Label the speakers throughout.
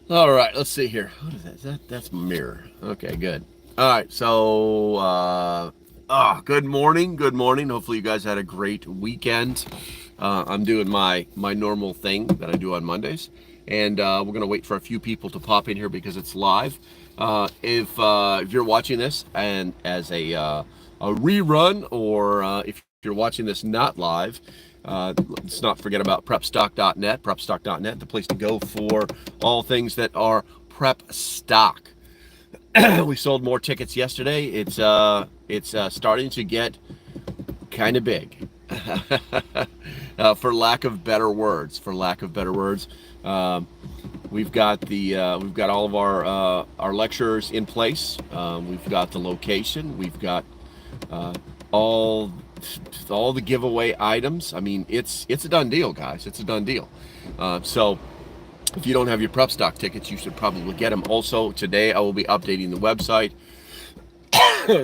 Speaker 1: All right, let's see here. What is that? That's mirror. Okay, good. All right, so good morning. Good morning. Hopefully you guys had a great weekend. I'm doing my normal thing that I do on Mondays, and we're gonna wait for a few people to pop in here because it's live. If you're watching this and as a rerun, or if you're watching this not live, let's not forget about prepstock.net. Prepstock.net, the place to go for all things that are prep stock. We sold more tickets yesterday. It's starting to get kind of big, for lack of better words. We've got all of our lecturers in place. We've got the location. We've got all the giveaway items. I mean, it's a done deal, guys. It's a done deal. So if you don't have your prep stock tickets, you should probably get them. Also, today I will be updating the website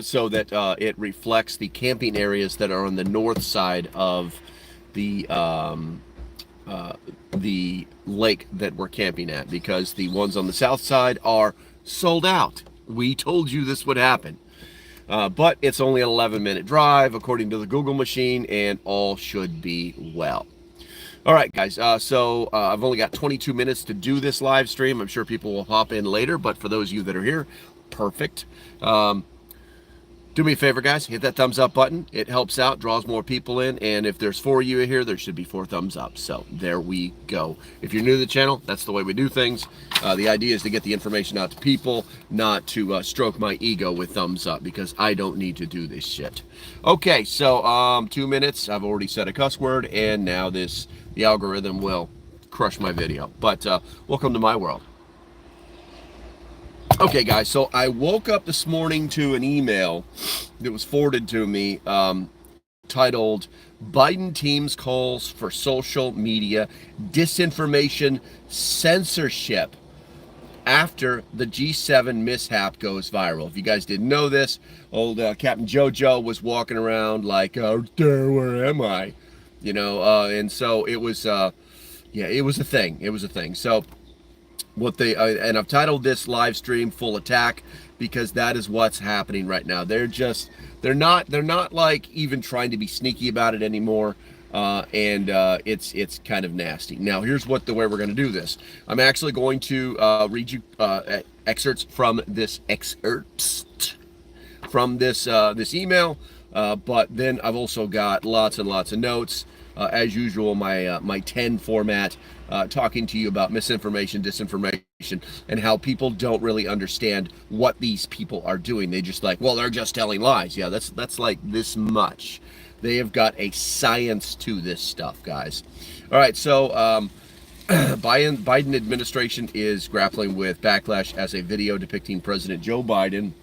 Speaker 1: so that it reflects the camping areas that are on the north side of the lake that we're camping at, because the ones on the south side are sold out. We told you this would happen. But it's only an 11-minute drive according to the Google machine, and all should be well. All right, guys, so I've only got 22 minutes to do this live stream. I'm sure people will hop in later, but for those of you that are here, perfect. Do me a favor, guys, hit that thumbs up button. It helps out, draws more people in, and if there's 4 of you here, there should be 4 thumbs up. So there we go. If you're new to the channel, that's the way we do things. The idea is to get the information out to people, not to stroke my ego with thumbs up, because I don't need to do this shit. Okay, so 2 minutes. I've already said a cuss word, and now the algorithm will crush my video. But welcome to my world. Okay, guys, so I woke up this morning to an email that was forwarded to me titled, Biden team's calls for social media disinformation censorship after the G7 mishap goes viral. If you guys didn't know this, old Captain JoJo was walking around like, oh, where am I? You know, and so it was, yeah, it was a thing. It was a thing. So and I've titled this live stream "Full Attack" because that is what's happening right now. They're not like even trying to be sneaky about it anymore, and it's kind of nasty. Now, here's the way we're going to do this. I'm actually going to read you excerpts from this this email, but then I've also got lots and lots of notes. As usual, my 10 format, talking to you about misinformation, disinformation, and how people don't really understand what these people are doing. They just like, well, they're just telling lies. Yeah, that's like this much. They have got a science to this stuff, guys. All right, so Biden administration is grappling with backlash as a video depicting President Joe Biden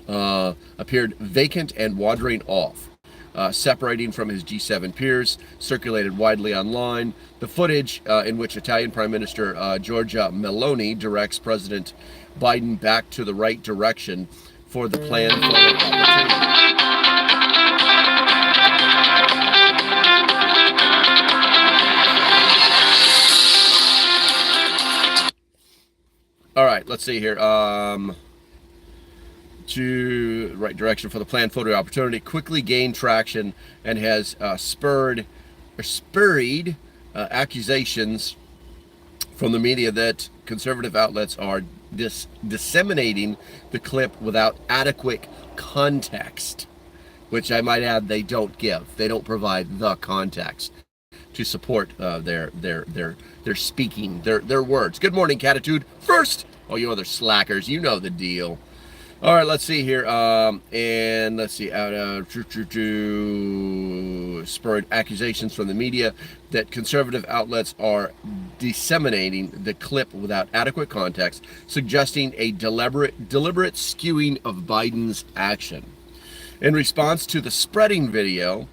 Speaker 1: appeared vacant and wandering off. Separating from his G7 peers, circulated widely online. The footage in which Italian Prime Minister Giorgia Meloni directs President Biden back to the right direction for the planned photo opportunity. All right, let's see here. To right direction for the planned photo opportunity quickly gained traction and has spurred accusations from the media that conservative outlets are disseminating the clip without adequate context, which I might add they don't give. They don't provide the context to support their speaking, their words. Good morning, Catitude. First, oh, you other slackers, you know the deal. All right, let's see here, and let's see, spurred accusations from the media that conservative outlets are disseminating the clip without adequate context, suggesting a deliberate skewing of Biden's action. In response to the spreading video,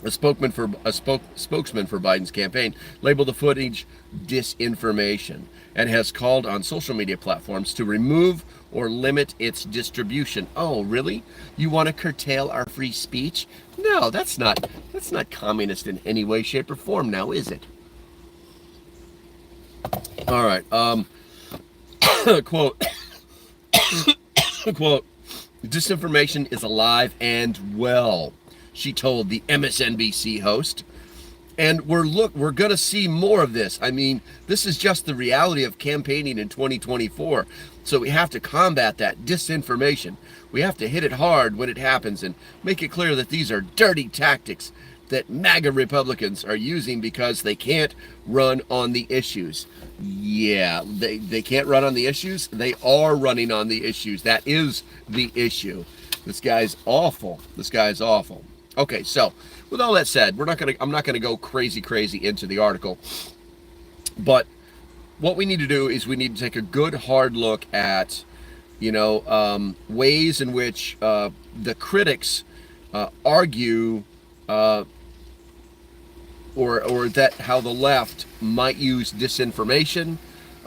Speaker 1: a spokesman for Biden's campaign labeled the footage disinformation and has called on social media platforms to remove or limit its distribution. Oh, really? You want to curtail our free speech? No, that's not communist in any way, shape, or form now, is it? All right. Quote, quote, disinformation is alive and well, she told the MSNBC host. And we're going to see more of this. I mean, this is just the reality of campaigning in 2024. So we have to combat that disinformation. We have to hit it hard when it happens and make it clear that these are dirty tactics that MAGA Republicans are using because they can't run on the issues. Yeah, they can't run on the issues. They are running on the issues. That is the issue. This guy's awful. This guy's awful. Okay, so with all that said, I'm not gonna go crazy into the article, but what we need to do is we need to take a good hard look at, ways in which the critics argue, or that how the left might use disinformation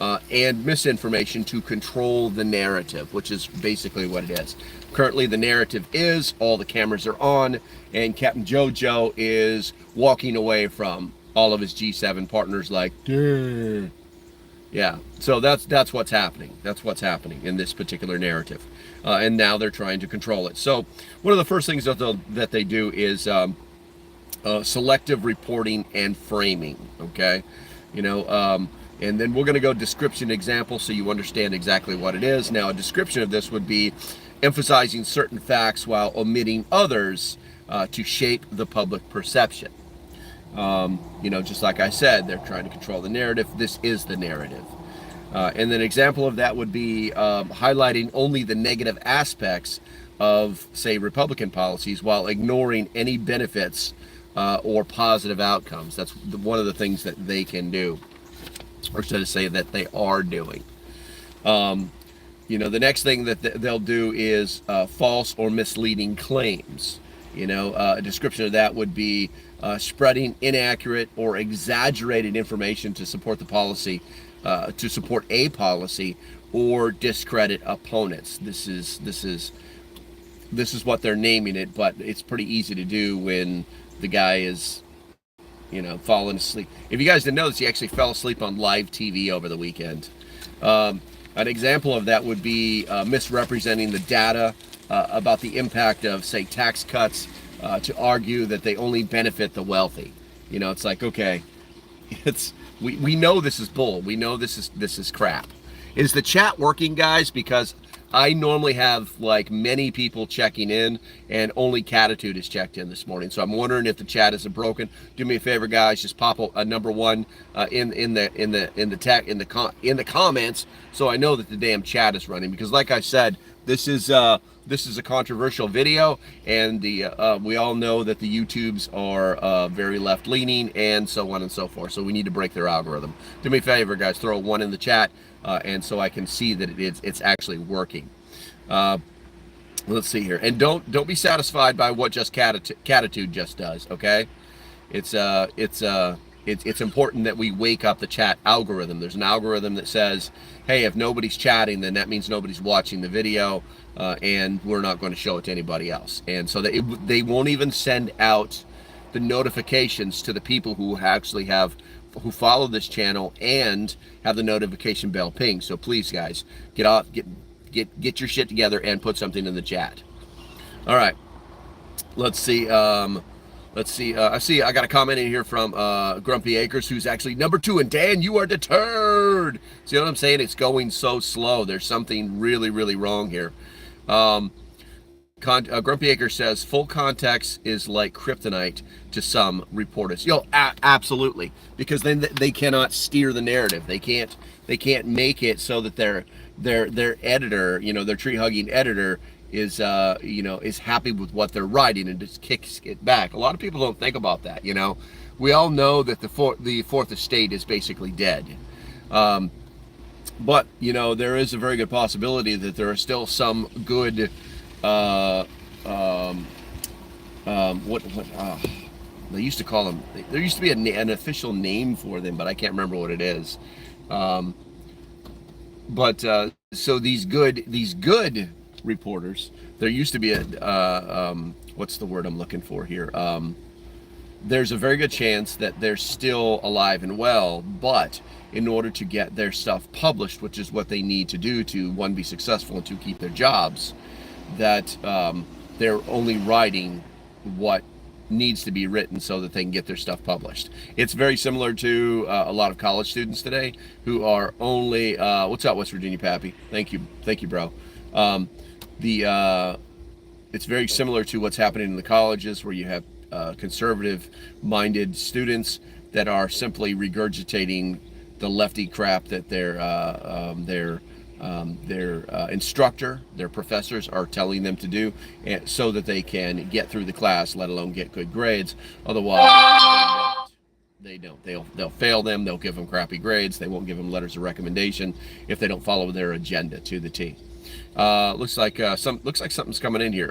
Speaker 1: and misinformation to control the narrative, which is basically what it is. Currently, the narrative is all the cameras are on, and Captain JoJo is walking away from all of his G7 partners like, duh. Yeah, so that's what's happening. That's what's happening in this particular narrative. And now they're trying to control it. So one of the first things that they do is selective reporting and framing, okay? And then we're going to go description example so you understand exactly what it is. Now, a description of this would be emphasizing certain facts while omitting others to shape the public perception. Just like I said, they're trying to control the narrative. This is the narrative. And an example of that would be highlighting only the negative aspects of, say, Republican policies while ignoring any benefits or positive outcomes. That's one of the things that they can do, or should I say that they are doing. The next thing that they'll do is false or misleading claims. A description of that would be spreading inaccurate or exaggerated information to support the policy, to support a policy, or discredit opponents. This is what they're naming it, but it's pretty easy to do when the guy is, falling asleep. If you guys didn't know this, he actually fell asleep on live TV over the weekend. An example of that would be misrepresenting the data about the impact of, say, tax cuts to argue that they only benefit the wealthy. It's like, okay, we know this is bull. We know this is crap. Is the chat working, guys? Because I normally have like many people checking in, and only Catitude is checked in this morning. So I'm wondering if the chat isn't broken. Do me a favor, guys. Just pop a number one in the comments, so I know that the damn chat is running. Because like I said, this is a controversial video, and we all know that the YouTubes are very left leaning, and so on and so forth. So we need to break their algorithm. Do me a favor, guys. Throw a 1 in the chat. And so I can see that it's actually working. Let's see here, and don't be satisfied by what just Catitude just does. Okay, it's important that we wake up the chat algorithm. There's an algorithm that says, hey, if nobody's chatting, then that means nobody's watching the video, and we're not going to show it to anybody else. And so they won't even send out the notifications to the people who actually who follow this channel and have the notification bell ping. So please, guys, get your shit together and put something in the chat. All right, let's see. I got a comment in here from Grumpy Acres, who's actually number 2. And Dan, you are deterred. See what I'm saying? It's going so slow. There's something really wrong here. Grumpy Acre says full context is like kryptonite to some reporters. Absolutely, because then they cannot steer the narrative. They can't make it so that their editor, their tree hugging editor is happy with what they're writing and just kicks it back. A lot of people don't think about that. We all know that the fourth estate is basically dead. But there is a very good possibility that there are still some good they used to call them, there used to be an official name for them, but I can't remember what it is. So these good reporters, there used to be a what's the word I'm looking for here? there's a very good chance that they're still alive and well, but in order to get their stuff published, which is what they need to do to, one, be successful, and two, keep their jobs, that they're only writing what needs to be written so that they can get their stuff published. It's very similar to a lot of college students today who are only, what's up, West Virginia Pappy? Thank you, bro. It's very similar to what's happening in the colleges, where you have conservative-minded students that are simply regurgitating the lefty crap that their instructor, their professors are telling them to do, and so that they can get through the class, let alone get good grades. Otherwise, they don't. They'll fail them. They'll give them crappy grades. They won't give them letters of recommendation if they don't follow their agenda to the T. Looks like something's coming in here.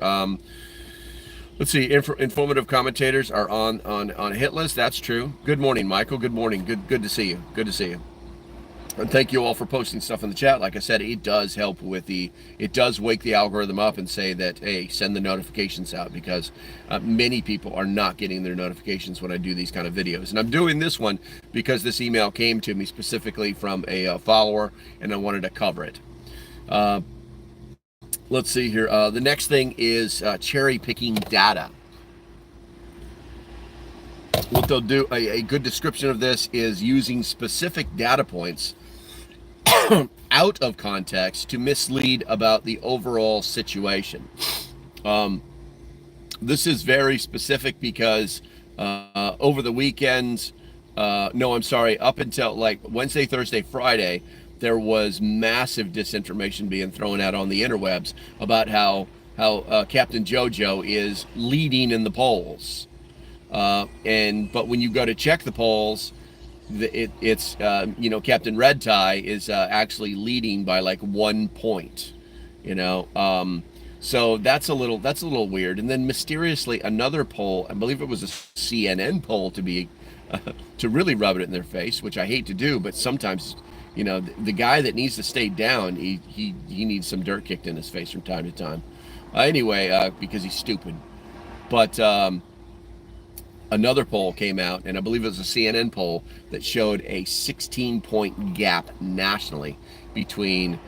Speaker 1: Let's see. Informative commentators are on a hit list. That's true. Good morning, Michael. Good morning. Good to see you. Good to see you. And thank you all for posting stuff in the chat. Like I said, it does help with it does wake the algorithm up and say that, hey, send the notifications out, because many people are not getting their notifications when I do these kind of videos. And I'm doing this one because this email came to me specifically from a follower, and I wanted to cover it. Let's see here. The next thing is cherry picking data. What they'll do, a good description of this is using specific data points out of context to mislead about the overall situation. This is very specific because over the weekend, up until like Wednesday, Thursday, Friday, there was massive disinformation being thrown out on the interwebs about how Captain JoJo is leading in the polls. But when you go to check the polls, it's Captain Red Tie is actually leading by like 1 point, so that's a little weird. And then mysteriously another poll, I believe it was a CNN poll, to really rub it in their face, which I hate to do, but sometimes the guy that needs to stay down, he needs some dirt kicked in his face from time to time, because he's stupid. But another poll came out, and I believe it was a CNN poll, that showed a 16-point gap nationally between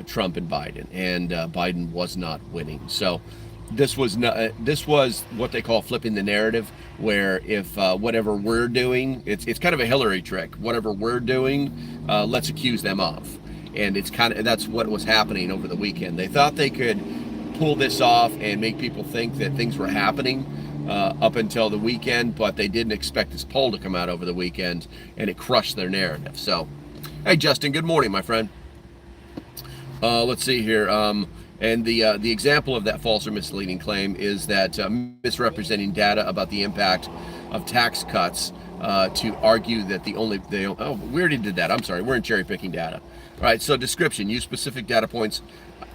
Speaker 1: Trump and Biden, and Biden was not winning. So this was what they call flipping the narrative, where if whatever we're doing, it's kind of a Hillary trick. Whatever we're doing, let's accuse them of, and that's what was happening over the weekend. They thought they could pull this off and make people think that things were happening up until the weekend, but they didn't expect this poll to come out over the weekend, and it crushed their narrative. So, hey Justin, good morning, my friend. Let's see here. And the example of that false or misleading claim is that misrepresenting data about the impact of tax cuts to argue that we already did that. I'm sorry, we're in cherry picking data. All right, so description: use specific data points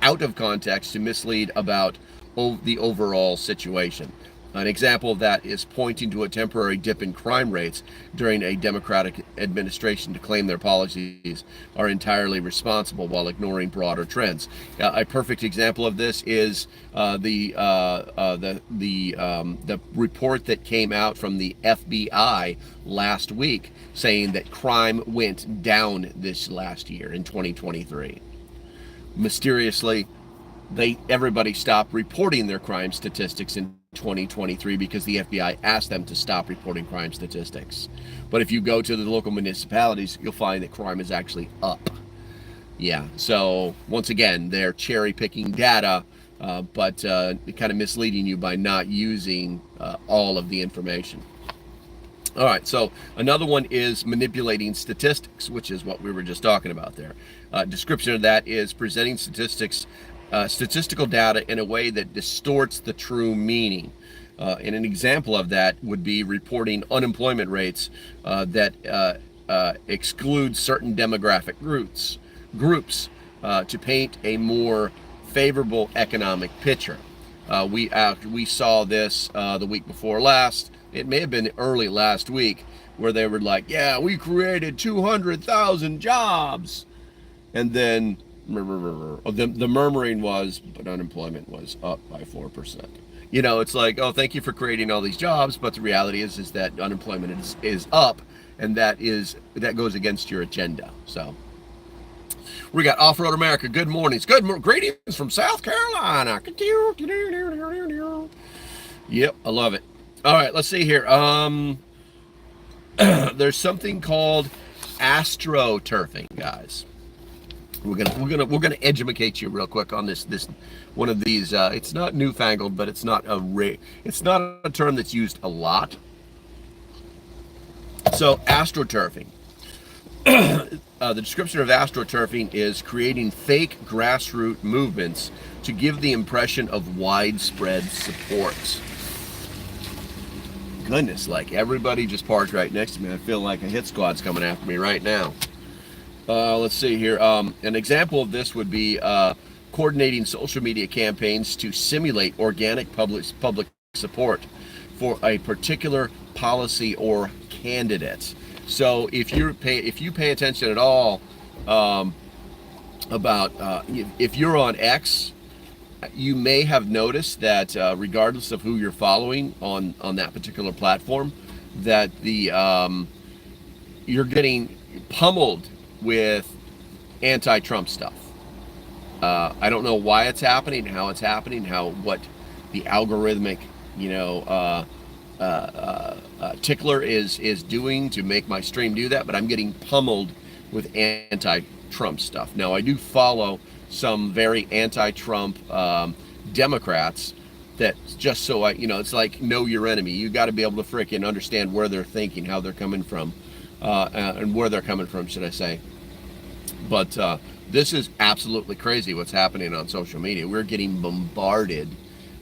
Speaker 1: out of context to mislead about the overall situation. An example of that is pointing to a temporary dip in crime rates during a Democratic administration to claim their policies are entirely responsible while ignoring broader trends. A perfect example of this is the report that came out from the FBI last week, saying that crime went down this last year in 2023. Mysteriously, everybody stopped reporting their crime statistics in 2023 because the FBI asked them to stop reporting crime statistics. But if you go to the local municipalities, you'll find that crime is actually up. Yeah, so once again, they're cherry picking data, but kind of misleading you by not using all of the information. All right, so another one is manipulating statistics, which is what we were just talking about there. Description of that is presenting statistical data in a way that distorts the true meaning. And an example of that would be reporting unemployment rates that exclude certain demographic groups to paint a more favorable economic picture. We saw this the week before last. It may have been early last week, where they were like, yeah, we created 200,000 jobs. And then the murmuring was, but unemployment was up by 4%. You know, it's like, oh, thank you for creating all these jobs, but the reality is that unemployment is up, and that goes against your agenda. So we got Off-Road America. Good mornings. Greetings from South Carolina. Yep, I love it. All right, let's see here. There's something called astroturfing, guys. We're gonna educate you real quick on this one of these. It's not newfangled, but it's not a term that's used a lot. So astroturfing. The description of astroturfing is creating fake grassroots movements to give the impression of widespread support. Goodness, like everybody just parked right next to me. I feel like a hit squad's coming after me right now. Let's see here. An example of this would be coordinating social media campaigns to simulate organic public support for a particular policy or candidate. So if you pay attention at all about if you're on X, you may have noticed that regardless of who you're following on that particular platform, that you're getting pummeled with anti-Trump stuff. I don't know why it's happening, how it's happening, what the algorithmic, tickler is doing to make my stream do that, but I'm getting pummeled with anti-Trump stuff. Now, I do follow some very anti-Trump Democrats that just so it's like know your enemy. You got to be able to freaking understand where they're thinking, how they're coming from, and where they're coming from, should I say. But this is absolutely crazy what's happening on social media. We're getting bombarded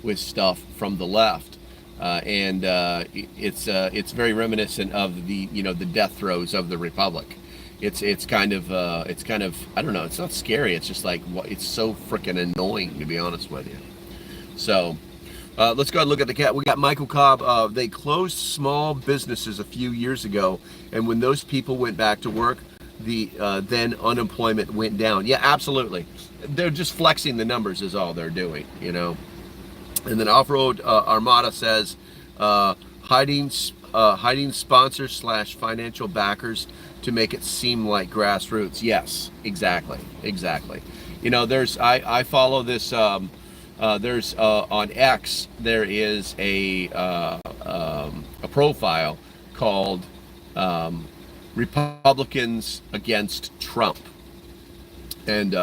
Speaker 1: with stuff from the left, and it's very reminiscent of the death throes of the Republic. It's kind of I don't know. It's not scary. It's just like it's so freaking annoying, to be honest with you. So let's go ahead and look at the cat. We got Michael Cobb. They closed small businesses a few years ago, and when those people went back to work, the then unemployment went down. Yeah, absolutely. They're just flexing the numbers is all they're doing, And then Off-Road Armada says hiding sponsors / financial backers to make it seem like grassroots. Yes, exactly. There's I follow this. There's on X there is a profile called Republicans Against Trump, and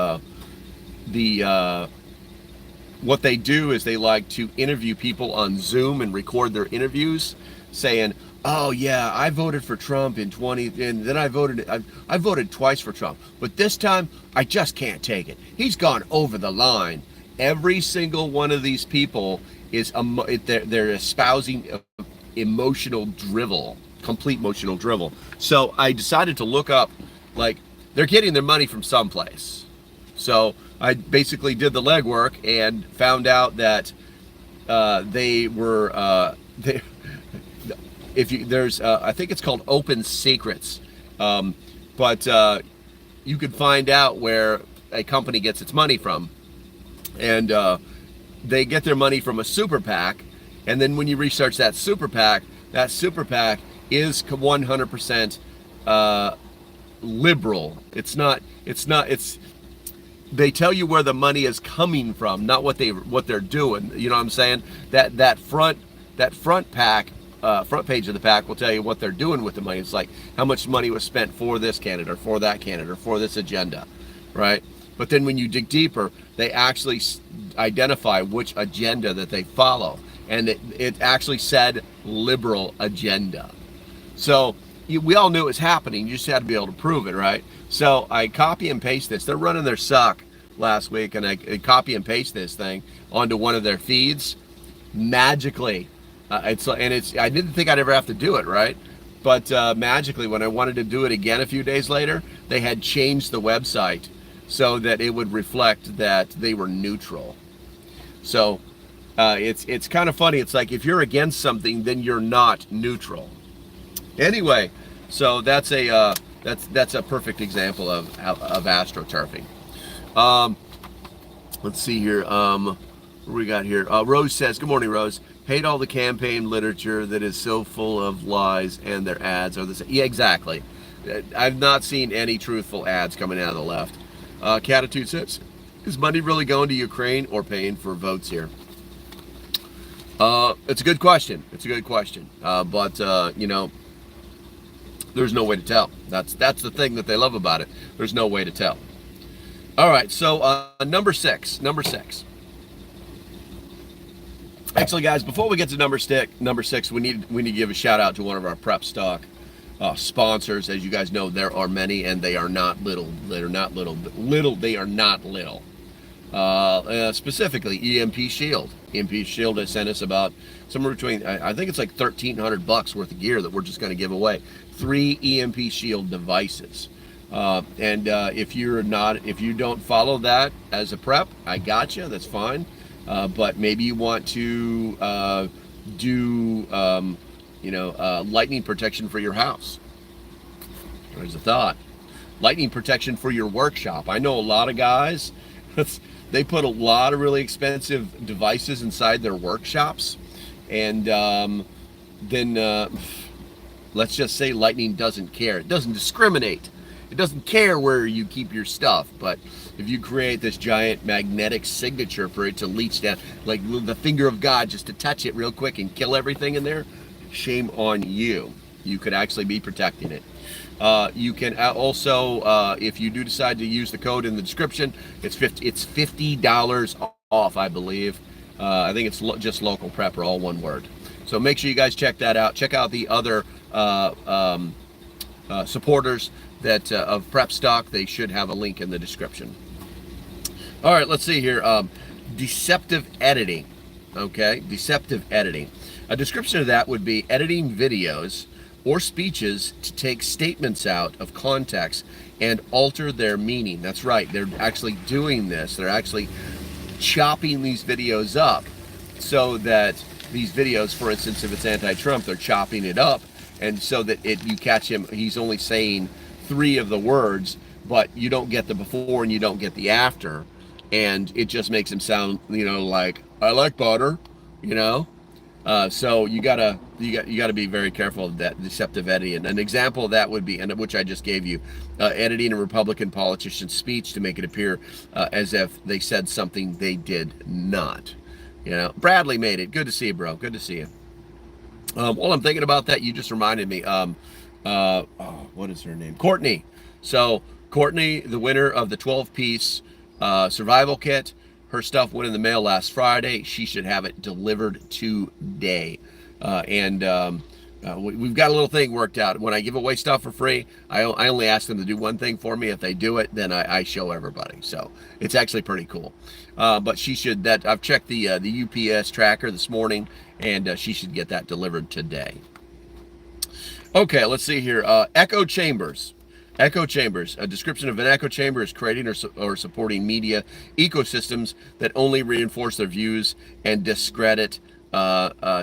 Speaker 1: what they do is they like to interview people on Zoom and record their interviews, saying, "Oh yeah, I voted for Trump in 20, and then I voted twice for Trump, but this time I just can't take it. He's gone over the line." Every single one of these people is they're espousing emotional drivel, complete emotional drivel. So I decided to look up, like, they're getting their money from someplace. So I basically did the legwork and found out that they were there's I think it's called Open Secrets, but you can find out where a company gets its money from, and they get their money from a super PAC, and then when you research that super PAC is 100% liberal. They tell you where the money is coming from, not what they're doing. You know what I'm saying? That front PAC, front page of the PAC will tell you what they're doing with the money. It's like how much money was spent for this candidate or for that candidate or for this agenda, right? But then when you dig deeper, they actually identify which agenda that they follow, and it actually said liberal agenda. So we all knew it was happening. You just had to be able to prove it, right? So I copy and paste this. They're running their suck last week, and I copy and paste this thing onto one of their feeds. Magically, I didn't think I'd ever have to do it, right? But magically, when I wanted to do it again a few days later, they had changed the website so that it would reflect that they were neutral. So it's kind of funny. It's like if you're against something, then you're not neutral. Anyway, so that's a perfect example of astroturfing. Let's see here. What we got here? Rose says, good morning, Rose. Hate all the campaign literature that is so full of lies, and their ads are the same. Yeah, exactly. I've not seen any truthful ads coming out of the left. Catitude says, is money really going to Ukraine or paying for votes here? It's a good question. It's a good question. But you know, there's no way to tell. That's the thing that they love about it. There's no way to tell. All right, so number six. Actually, guys, before we get to number six, we need to give a shout out to one of our prep stock sponsors. As you guys know, there are many, and they are not little. They are not little. They are not little. Specifically, EMP Shield. EMP Shield has sent us about somewhere between, I think it's like $1,300 worth of gear that we're just going to give away. 3 EMP Shield devices. And if you don't follow that as a prep, I got you. That's fine. But maybe you want to do, lightning protection for your house. There's a thought. Lightning protection for your workshop. I know a lot of guys, they put a lot of really expensive devices inside their workshops. And then let's just say lightning doesn't care. It doesn't discriminate. It doesn't care where you keep your stuff. But if you create this giant magnetic signature for it to leach down, like the finger of God, just to touch it real quick and kill everything in there, shame on you. You could actually be protecting it. You can also, if you do decide to use the code in the description, it's $50 off, I believe. I think it's just LocalPrepper, all one word. So make sure you guys check that out. Check out the other supporters that of Prep Stock. They should have a link in the description. All right, let's see here. Deceptive editing. Okay, deceptive editing. A description of that would be editing videos or speeches to take statements out of context and alter their meaning. That's right, they're actually doing this. They're actually chopping these videos up so that these videos, for instance, if it's anti-Trump, they're chopping it up, and so that you catch him, he's only saying 3 of the words, but you don't get the before and you don't get the after, and it just makes him sound, like, I like butter, so you gotta be very careful of that deceptive editing. An example of that would be, and which I just gave you, editing a Republican politician's speech to make it appear as if they said something they did not. Bradley made it. Good to see you, bro. Good to see you. While I'm thinking about that, you just reminded me. What is her name? Courtney. So Courtney, the winner of the 12-piece survival kit. Her stuff went in the mail last Friday. She should have it delivered today. We've got a little thing worked out. When I give away stuff for free, I only ask them to do one thing for me. If they do it, then I show everybody. So it's actually pretty cool. But she should, I've checked the UPS tracker this morning, and she should get that delivered today. Okay, let's see here. Echo chambers. Echo chambers. A description of an echo chamber is creating or supporting media ecosystems that only reinforce their views and discredit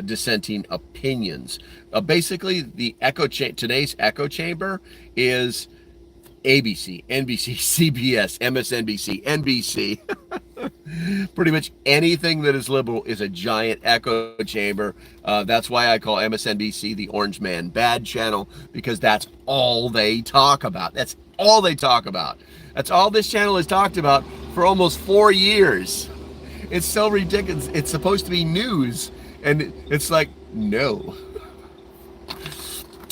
Speaker 1: dissenting opinions. Basically, the today's echo chamber is ABC, NBC, CBS, MSNBC, NBC. Pretty much anything that is liberal is a giant echo chamber. That's why I call MSNBC the Orange Man Bad channel, because that's all they talk about. That's all they talk about. That's all this channel has talked about for almost 4 years. It's so ridiculous. It's supposed to be news, and it's like, no.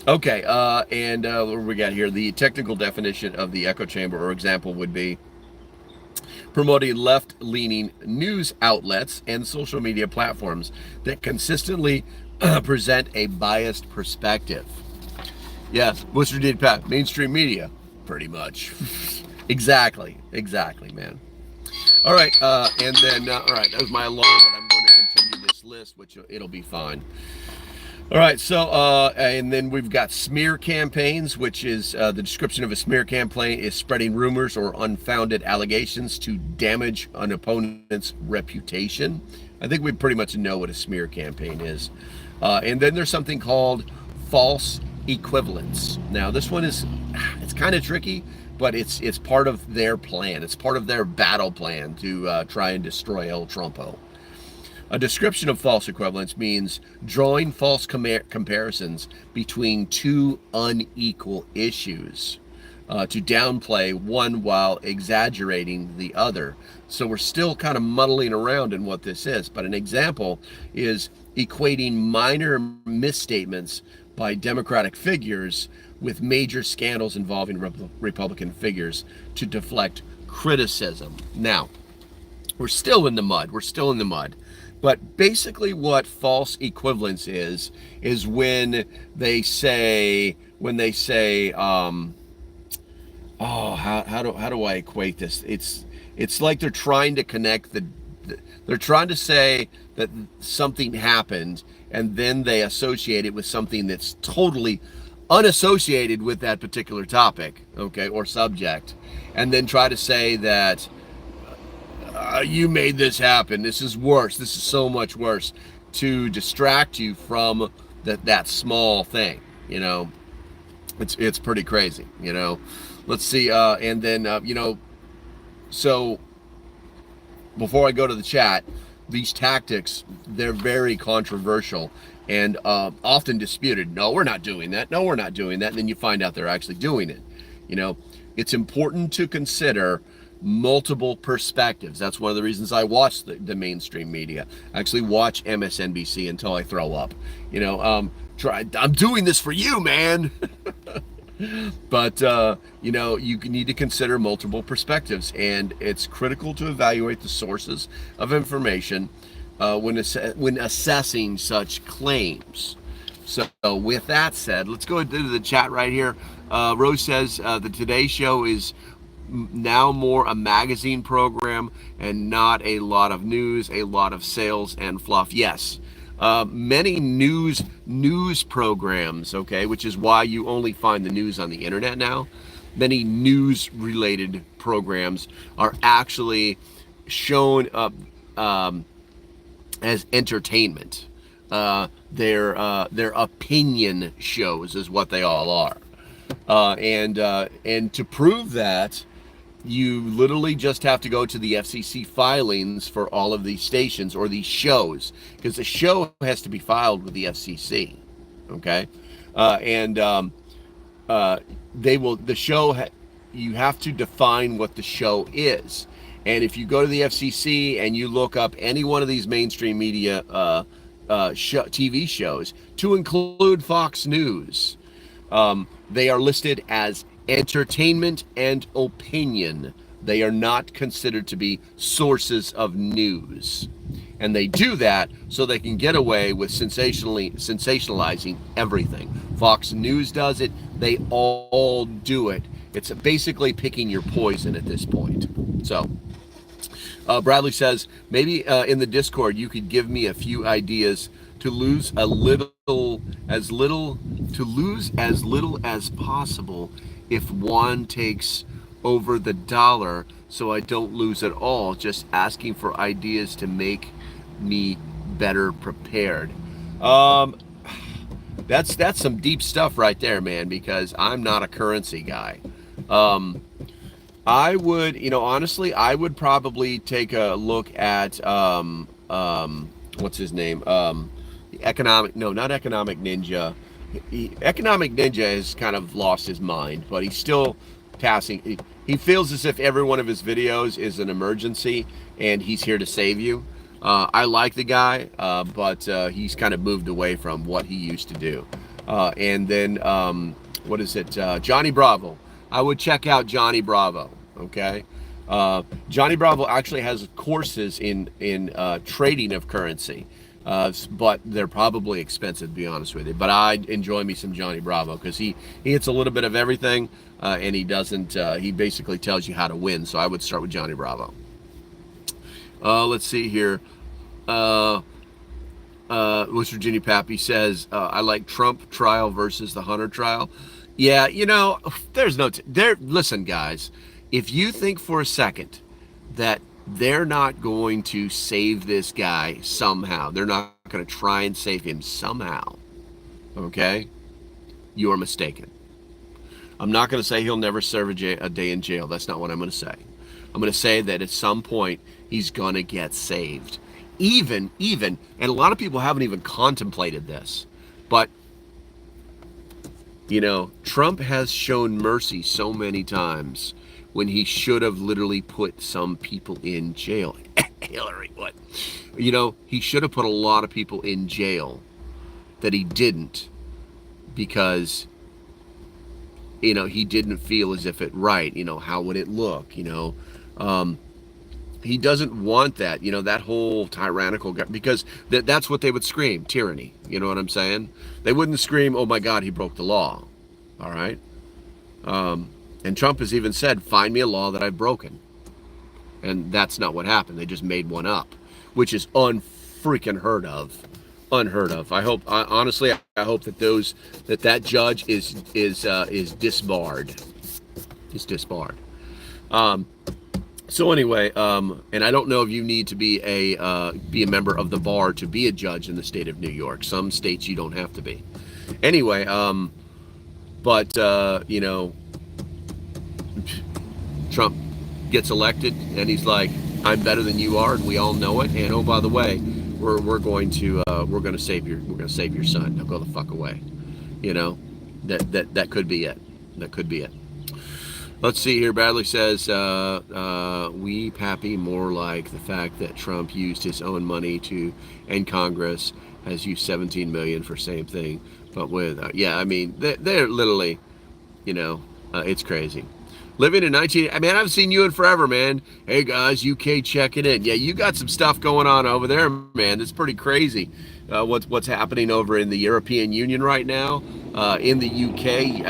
Speaker 1: Okay, and what we got here? The technical definition of the echo chamber or example would be promoting left-leaning news outlets and social media platforms that consistently present a biased perspective. Yes, what's your deed, Pat? Mainstream media, pretty much. Exactly, man. All right, and then, all right, that was my alarm, but I'm going to continue this list, which it'll be fine. All right, so, and then we've got smear campaigns, which is the description of a smear campaign is spreading rumors or unfounded allegations to damage an opponent's reputation. I think we pretty much know what a smear campaign is. And then there's something called false equivalence. Now, this one it's kind of tricky, but it's part of their plan. It's part of their battle plan to try and destroy El Trumpo. A description of false equivalence means drawing false comparisons between two unequal issues to downplay one while exaggerating the other. So we're still kind of muddling around in what this is. But an example is equating minor misstatements by Democratic figures with major scandals involving Republican figures to deflect criticism. Now, we're still in the mud. We're still in the mud. But basically what false equivalence is when they say, how do I equate this? It's like they're trying to connect they're trying to say that something happened and then they associate it with something that's totally unassociated with that particular topic, okay, or subject, and then try to say that you made this happen. This is worse. This is so much worse, to distract you from that small thing. You know, it's pretty crazy. You know, let's see. And then so before I go to the chat, these tactics, they're very controversial and often disputed. No, we're not doing that. No, we're not doing that. And then you find out they're actually doing it. You know, it's important to consider multiple perspectives. That's one of the reasons I watch the mainstream media. I actually watch MSNBC until I throw up. You know, I'm doing this for you, man. But, you know, you need to consider multiple perspectives, and it's critical to evaluate the sources of information when assessing such claims. So with that said, let's go into the chat right here. Rose says the Today Show is now more a magazine program and not a lot of news, a lot of sales and fluff. Yes. Many news programs, okay, which is why you only find the news on the internet now. Many news related programs are actually shown up as entertainment. Their opinion shows is what they all are. And to prove that, you literally just have to go to the FCC filings for all of these stations or these shows, because the show has to be filed with the FCC. Okay. You have to define what the show is. And if you go to the FCC and you look up any one of these mainstream media TV shows, to include Fox News, they are listed as entertainment and opinion. They are not considered to be sources of news. And they do that so they can get away with sensationalizing everything. Fox News does it. They all do it. It's basically picking your poison at this point. So Bradley says, maybe in the Discord you could give me a few ideas to lose as little as possible if one takes over the dollar, so I don't lose at all. Just asking for ideas to make me better prepared. That's some deep stuff right there, man, because I'm not a currency guy. I would, honestly, I would probably take a look at what's his name? Not Economic Ninja. Economic Ninja has kind of lost his mind, but he's still passing. He feels as if every one of his videos is an emergency and he's here to save you. I like the guy, but he's kind of moved away from what he used to do. And then, what is it? Johnny Bravo. I would check out Johnny Bravo. Okay. Johnny Bravo actually has courses in trading of currency. But they're probably expensive, to be honest with you. But I enjoy me some Johnny Bravo because he hits a little bit of everything, and he doesn't. He basically tells you how to win. So I would start with Johnny Bravo. Let's see here. West Virginia Pappy says, I like Trump trial versus the Hunter trial. Yeah, there's no listen, guys. If you think for a second that they're not going to save this guy somehow, they're not going to try and save him somehow, okay, you are mistaken. I'm not going to say he'll never serve a day in jail. That's not what I'm going to say. I'm going to say that at some point he's going to get saved. even, and a lot of people haven't even contemplated this, but you know, Trump has shown mercy so many times when he should have literally put some people in jail. Hillary, what? You know, he should have put a lot of people in jail that he didn't, because, you know, he didn't feel as if it right. You know, how would it look? You know, he doesn't want that, you know, that whole tyrannical guy, because that's what they would scream, tyranny. You know what I'm saying? They wouldn't scream, oh my God, he broke the law. All right. And Trump has even said, find me a law that I've broken. And that's not what happened. They just made one up, which is unfreaking heard of. Unheard of. I hope, honestly, I hope that that judge is disbarred. Is disbarred. So anyway, and I don't know if you need to be a member of the bar to be a judge in the state of New York. Some states you don't have to be. Anyway, but you know, Trump gets elected and he's like, I'm better than you are, and we all know it. And oh, by the way, we're going to save your son. Now go the fuck away. You know, that could be it. That could be it. Let's see here. Bradley says, we happy more like the fact that Trump used his own money and Congress has used 17 million for same thing. But with, yeah, I mean, they're literally, you know, it's crazy. Living in I mean, I haven't seen you in forever, man. Hey guys, UK checking in. Yeah, you got some stuff going on over there, man. It's pretty crazy. What's happening over in the European Union right now, in the UK.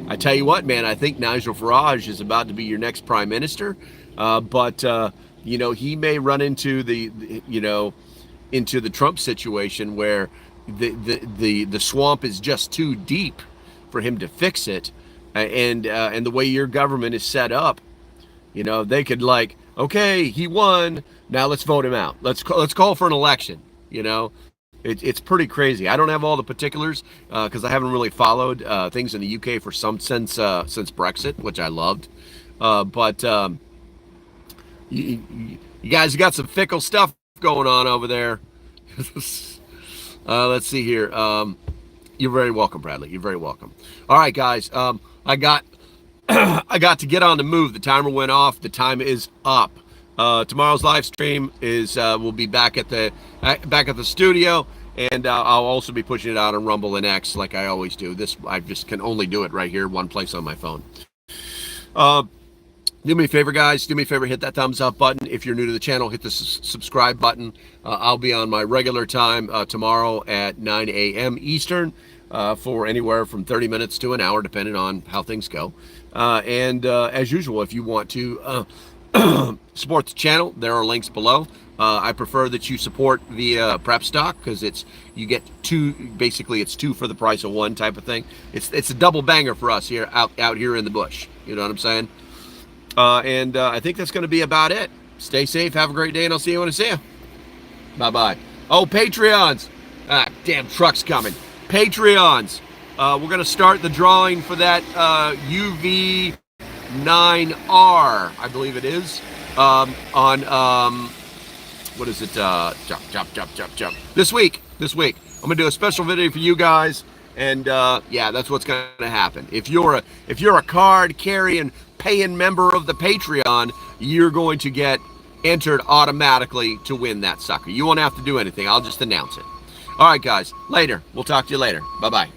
Speaker 1: I tell you what, man, I think Nigel Farage is about to be your next prime minister. But you know, he may run into into the Trump situation where the swamp is just too deep for him to fix it. And the way your government is set up, you know, they could like, okay, he won, now let's vote him out. Let's call for an election. You know, it's pretty crazy. I don't have all the particulars because I haven't really followed things in the UK for since Brexit, which I loved. But you guys got some fickle stuff going on over there. Let's see here. You're very welcome, Bradley. You're very welcome. All right, guys. I got to get on the move. The timer went off. The time is up. Tomorrow's live stream is we'll be back at the studio, and I'll also be pushing it out on Rumble and X like I always do. This I just can only do it right here, one place on my phone. Do me a favor, guys. Do me a favor, hit that thumbs up button. If you're new to the channel, hit the subscribe button. I'll be on my regular time tomorrow at 9 a.m. Eastern for anywhere from 30 minutes to an hour, depending on how things go. And as usual, if you want to support the channel, there are links below. I prefer that you support via prep stock because you get two. Basically, it's two for the price of one type of thing. It's a double banger for us here out here in the bush. You know what I'm saying? And I think that's going to be about it. Stay safe. Have a great day, and I'll see you when I see you. Bye-bye. Oh, Patreons. Damn truck's coming. Patreons. We're going to start the drawing for that UV9R, I believe it is, on, what is it? Jump. This week. I'm going to do a special video for you guys. And yeah, that's what's going to happen. If you're a card carrying paying member of the Patreon, you're going to get entered automatically to win that sucker. You won't have to do anything. I'll just announce it. All right, guys. Later. We'll talk to you later. Bye-bye.